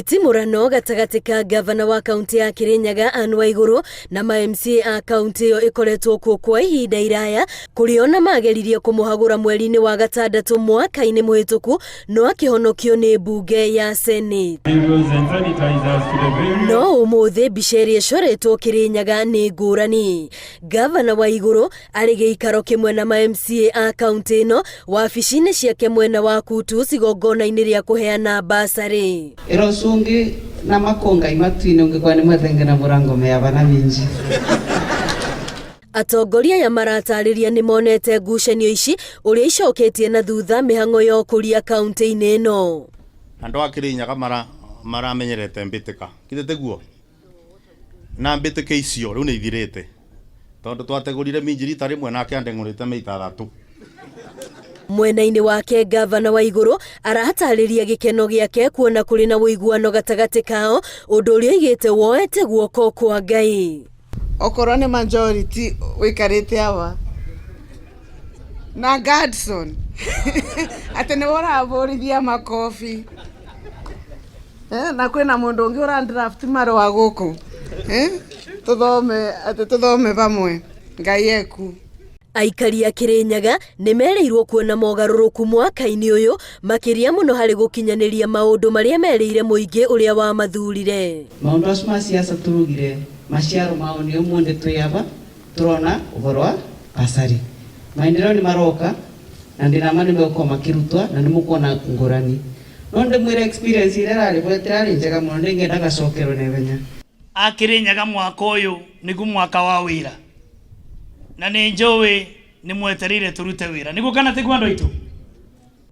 Nditimurano gatagati ka gavana wa kaunti ya Kirinyaga Anne Waiguru na ma-MCA a kaunti iyo ikoretwo kuo kwa ihinda iraya kuriona mageririe kumuhagura mweri-ini wa gatandatu mwaka-ini muhituku no akihonokio ni bunge ya Senate. No umuthi biceri icoretwo Kirinyaga ni ngurani. Gavana Waiguru ari giikaro kimwe na ma-MCA a kaunti ino wabici-ini ciake mwena wa Kutu igongona-ini ria kuheana basari. Sungi na makonga imatuine ungekuwa ni mathengena murango meabana minji. Atongoria ya maratariria ni monete ngucanio ici uria icoketie na thutha mihango ya ukuria kaunti-ini ino. Andu a Kirinyaga maramenyerete mbitika kithete guo na mbitika icio riu ni ithirite tondu twategurire minjiri tari mwe nake andengurite meita 3. Mwena-ini wake gavana Waiguru arahatariria gikeno giake kuona kuri na wuiguano gatagati kao undu uria igite woete guoko kwa Ngai. Okorwo ni majority wikarite awa na Godson ate ni woraborithia makofi na kwina mundu ungi ura draft marwa guku tuthome vamwe Ngai eku. Aikari a Kirinyaga ni mereirwo kuona mogaruruku mwaka-ini uyu makiria muno hari gukinyaniria maundu maria mereire muingi uria wa mathurire. Maundu acio ma siasa turugire maciaro mao ni umundi tuyaba turona uhoro wa basari. Maendeleo ni maroka na ndinama ni meko makirutwa na ni mukuona ngurani. No ndimwire experience ire rari bweterari njega muno ndingenda gacokero nebenya. A Kirinyaga mwaka uyu nigu mwaka wa wira. Na ni njowe ni mweterire turute wira niguo kana tigwa ndo itu.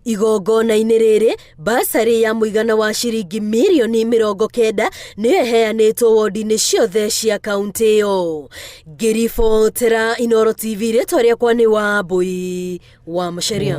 Igongona-ini riri basari ya muigana wa ciringi mirioni 90 ni iheanitwo wodi-ini ciothe cia kaunti iyo. Ngiribotera Inooro TV ritwa riakwa ni Wambui wa Macharia.